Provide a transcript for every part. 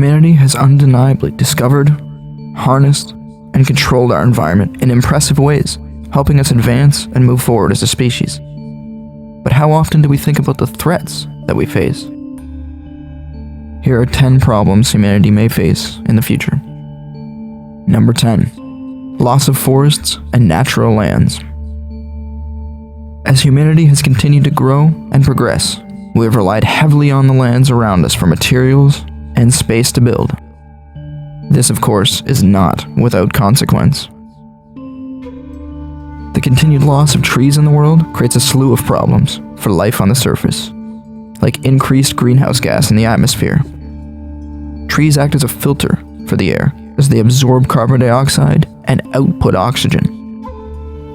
Humanity has undeniably discovered, harnessed, and controlled our environment in impressive ways, helping us advance and move forward as a species. But how often do we think about the threats that we face? Here are 10 problems humanity may face in the future. Number 10. Loss of forests and natural lands. As humanity has continued to grow and progress, we have relied heavily on the lands around us for materials and space to build. This, of course, is not without consequence. The continued loss of trees in the world creates a slew of problems for life on the surface, like increased greenhouse gas in the atmosphere. Trees act as a filter for the air as they absorb carbon dioxide and output oxygen.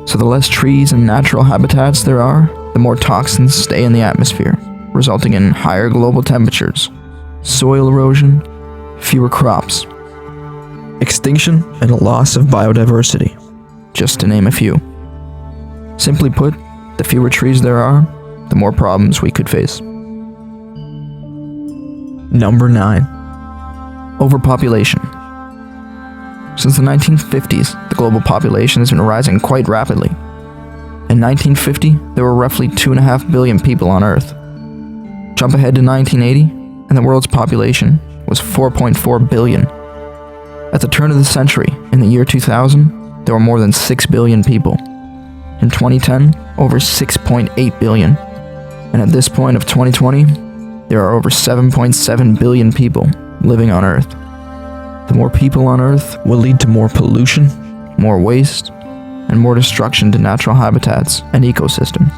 So the less trees and natural habitats there are, the more toxins stay in the atmosphere, resulting in higher global temperatures, soil erosion, fewer crops, extinction, and a loss of biodiversity, just to name a few. Simply put, the fewer trees there are, the more problems we could face. Number 9. Overpopulation. Since the 1950s, the global population has been rising quite rapidly. In 1950, there were roughly 2.5 billion people on Earth. Jump ahead to 1980, and the world's population was 4.4 billion. At the turn of the century, in the year 2000, there were more than 6 billion people. In 2010, over 6.8 billion. And at this point of 2020, there are over 7.7 billion people living on Earth. The more people on Earth will lead to more pollution, more waste, and more destruction to natural habitats and ecosystems.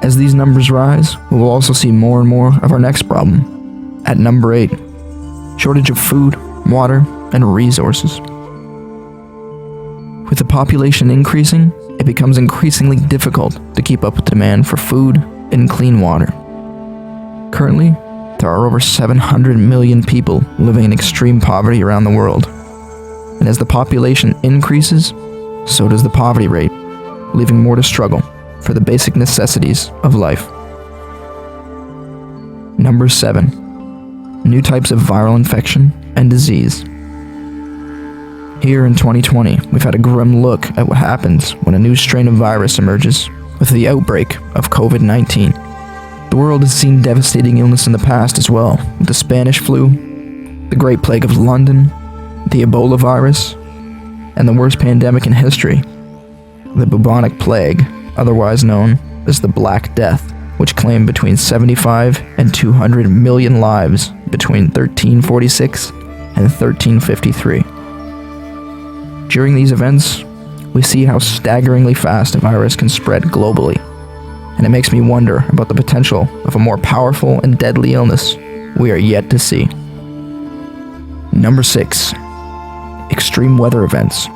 As these numbers rise, we will also see more and more of our next problem. At number 8, shortage of food, water, and resources. With the population increasing, it becomes increasingly difficult to keep up with demand for food and clean water. Currently, there are over 700 million people living in extreme poverty around the world. And as the population increases, so does the poverty rate, leaving more to struggle for the basic necessities of life. Number 7. New types of viral infection and disease. Here in 2020, we've had a grim look at what happens when a new strain of virus emerges with the outbreak of COVID-19. The world has seen devastating illness in the past as well, with the Spanish flu, the Great Plague of London, the Ebola virus, and the worst pandemic in history, the bubonic plague, otherwise known as the Black Death, which claimed between 75 and 200 million lives between 1346 and 1353. During these events, we see how staggeringly fast a virus can spread globally, and it makes me wonder about the potential of a more powerful and deadly illness we are yet to see. Number 6. Extreme weather events.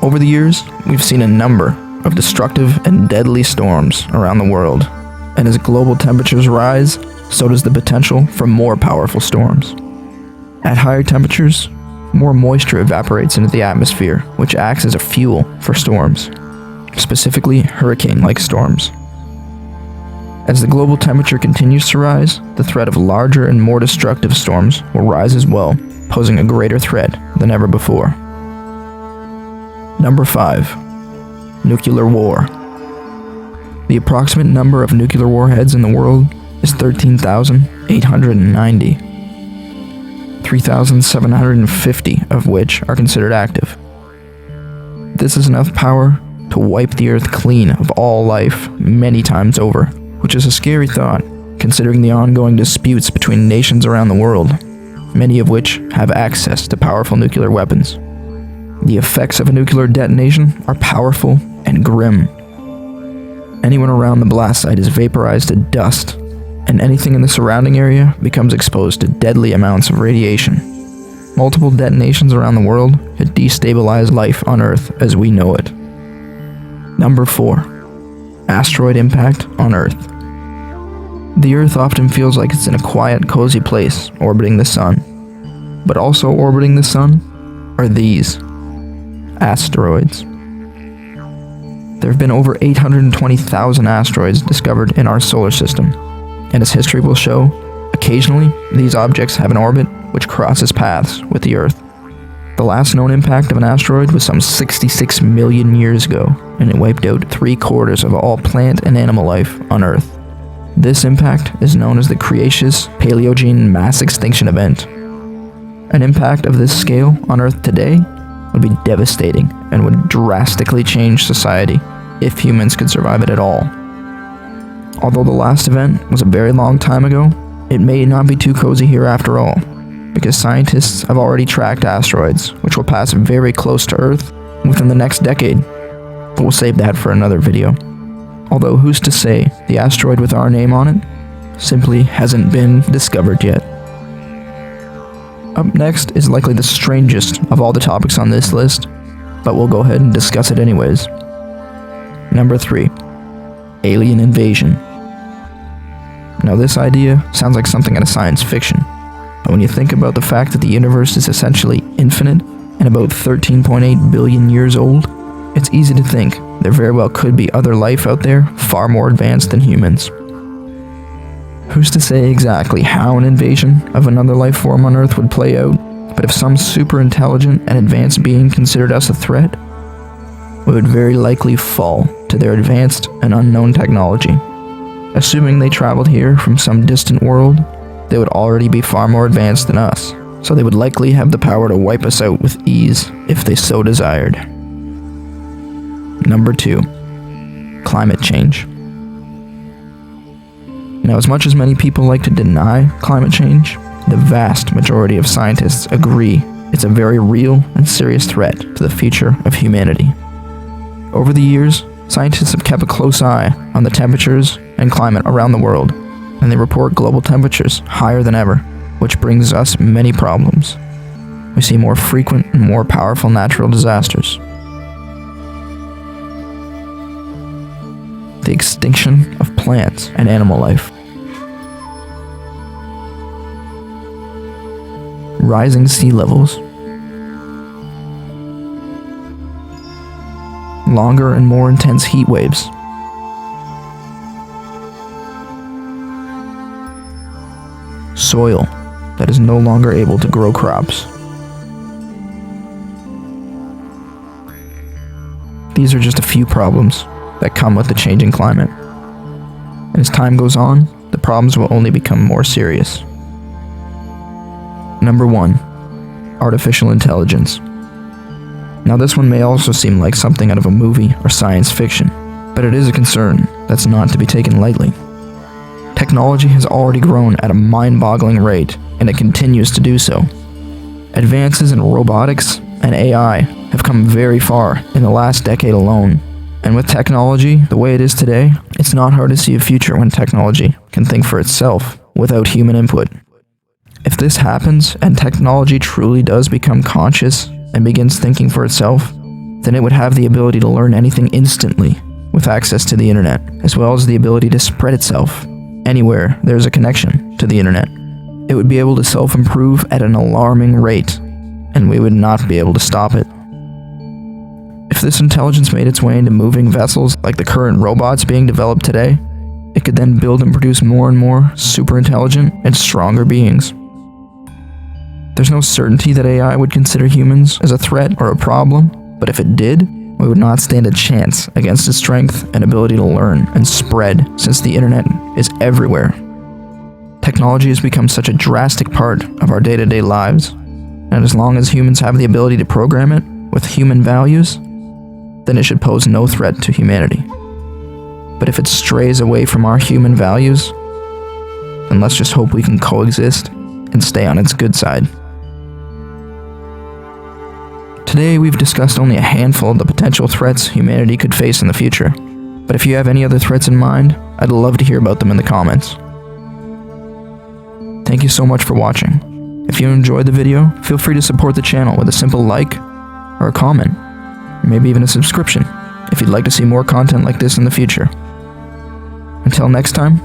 Over the years, we've seen a number of destructive and deadly storms around the world, and as global temperatures rise, so does the potential for more powerful storms. At higher temperatures, more moisture evaporates into the atmosphere, which acts as a fuel for storms, specifically hurricane-like storms. As the global temperature continues to rise, the threat of larger and more destructive storms will rise as well, posing a greater threat than ever before. Number 5. Nuclear war. The approximate number of nuclear warheads in the world is 13,890. 3,750 of which are considered active. This is enough power to wipe the Earth clean of all life many times over, which is a scary thought, considering the ongoing disputes between nations around the world, many of which have access to powerful nuclear weapons. The effects of a nuclear detonation are powerful and grim. Anyone around the blast site is vaporized to dust, and anything in the surrounding area becomes exposed to deadly amounts of radiation. Multiple detonations around the world could destabilize life on Earth as we know it. Number 4. Asteroid impact on Earth. The Earth often feels like it's in a quiet, cozy place orbiting the Sun. But also orbiting the Sun are these asteroids. There have been over 820,000 asteroids discovered in our solar system, and as history will show, occasionally these objects have an orbit which crosses paths with the Earth. The last known impact of an asteroid was some 66 million years ago, and it wiped out 3/4 of all plant and animal life on Earth. This impact is known as the Cretaceous Paleogene Mass Extinction Event. An impact of this scale on Earth today would be devastating and would drastically change society if humans could survive it at all. Although the last event was a very long time ago, it may not be too cozy here after all, because scientists have already tracked asteroids which will pass very close to Earth within the next decade, but we'll save that for another video. Although who's to say the asteroid with our name on it simply hasn't been discovered yet. Up next is likely the strangest of all the topics on this list, but we'll go ahead and discuss it anyways. Number 3. Alien invasion. Now this idea sounds like something out of science fiction, but when you think about the fact that the universe is essentially infinite and about 13.8 billion years old, it's easy to think there very well could be other life out there far more advanced than humans. Who's to say exactly how an invasion of another life form on Earth would play out, but if some super intelligent and advanced being considered us a threat, we would very likely fall to their advanced and unknown technology. Assuming they traveled here from some distant world, they would already be far more advanced than us, so they would likely have the power to wipe us out with ease if they so desired. Number 2. Climate change. Now, as much as many people like to deny climate change, the vast majority of scientists agree it's a very real and serious threat to the future of humanity. Over the years, scientists have kept a close eye on the temperatures and climate around the world, and they report global temperatures higher than ever, which brings us many problems. We see more frequent and more powerful natural disasters. The extinction of plants and animal life. Rising sea levels. Longer and more intense heat waves. Soil that is no longer able to grow crops. These are just a few problems that come with the changing climate. And as time goes on, the problems will only become more serious. Number 1. Artificial intelligence. Now this one may also seem like something out of a movie or science fiction, but it is a concern that's not to be taken lightly. Technology has already grown at a mind-boggling rate, and it continues to do so. Advances in robotics and AI have come very far in the last decade alone. And with technology the way it is today, it's not hard to see a future when technology can think for itself without human input. If this happens and technology truly does become conscious and begins thinking for itself, then it would have the ability to learn anything instantly with access to the internet, as well as the ability to spread itself anywhere there's a connection to the internet. It would be able to self-improve at an alarming rate, and we would not be able to stop it. If this intelligence made its way into moving vessels like the current robots being developed today, it could then build and produce more and more super intelligent and stronger beings. There's no certainty that AI would consider humans as a threat or a problem, but if it did, we would not stand a chance against its strength and ability to learn and spread, since the internet is everywhere. Technology has become such a drastic part of our day-to-day lives, and as long as humans have the ability to program it with human values, then it should pose no threat to humanity. But if it strays away from our human values, then let's just hope we can coexist and stay on its good side. Today we've discussed only a handful of the potential threats humanity could face in the future, but if you have any other threats in mind, I'd love to hear about them in the comments. Thank you so much for watching. If you enjoyed the video, feel free to support the channel with a simple like or a comment, maybe even a subscription if you'd like to see more content like this in the future. Until next time,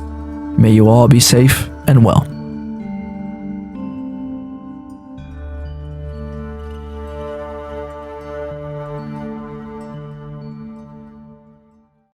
may you all be safe and well.